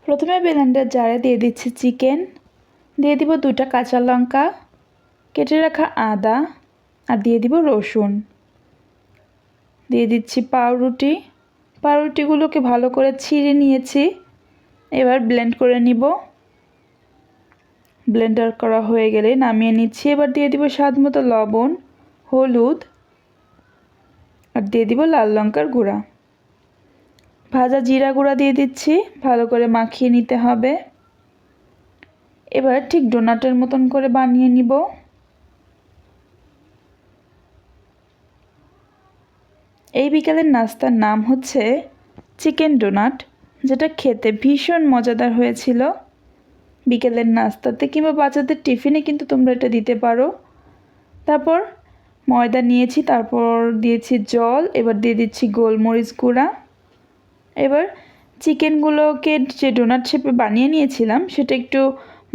প্রথমে ব্লেন্ডার জারে দিয়ে দিচ্ছি চিকেন, দিয়ে দিব 2টা কাঁচা লঙ্কা, কেটে রাখা আদা, আর দিয়ে দিব রসুন। দিয়ে দিচ্ছি পাউরুটিগুলোকে ভালো করে ছিঁড়ে নিয়েছি। এবার ব্লেন্ড করে নিব। ব্লেন্ডার করা হয়ে গেলে নামিয়ে নিচ্ছি। এবার দিয়ে দিব স্বাদমতো লবণ, হলুদ, আর দিয়ে দিব লাল লঙ্কার গুঁড়া। ভাজা জিরা গুঁড়া দিয়ে দিচ্ছি। ভালো করে মাখিয়ে নিতে হবে। এবার ঠিক ডোনাটের মতন করে বানিয়ে নিব। এই বিকেলের নাস্তার নাম হচ্ছে চিকেন ডোনাট, যেটা খেতে ভীষণ মজাদার হয়েছিল। বিকেলের নাস্তাতে কিংবা বাচ্চাদের টিফিনে কিন্তু তোমরা এটা দিতে পারো। তারপর ময়দা নিয়েছি, তারপর দিয়েছি জল, এবার দিয়ে দিচ্ছি গোলমরিচ গুঁড়া। এবার চিকেনগুলোকে যে ডোনাট শেপে বানিয়ে নিয়েছিলাম সেটা একটু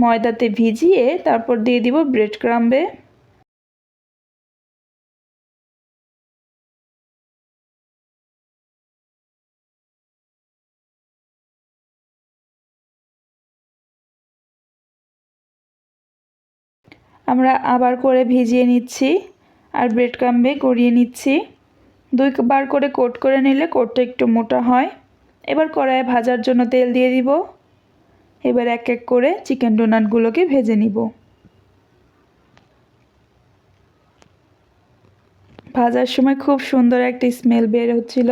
ময়দাতে ভিজিয়ে তারপর দিয়ে দিব ব্রেড ক্রাম্বে। আমরা আবার করে ভিজিয়ে নিচ্ছি আর ব্রেড ক্রাম্বে গড়িয়ে নিচ্ছি। 2বার করে কোট করে নিলে কোটটা একটু মোটা হয়। এবার কড়াইয়ে ভাজার জন্য তেল দিয়ে দিব। এবার এক এক করে চিকেন ডোনাটগুলোকে ভেজে নিব। ভাজার সময় খুব সুন্দর একটা স্মেল বের হচ্ছিল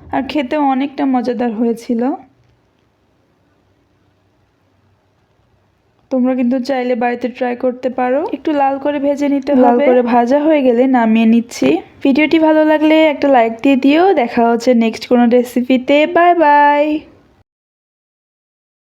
আর খেতেও অনেকটা মজাদার হয়েছিল। তোমরা কিন্তু চাইলে বাড়িতে ট্রাই করতে পারো। একটু লাল করে ভেজে নিতে হবে। লাল করে ভাজা হয়ে গেলে নামিয়ে নিচ্ছি। ভিডিওটি ভালো লাগলে একটা লাইক দিয়ে দিও। দেখা হচ্ছে নেক্সট কোনো রেসিপিতে। Bye bye.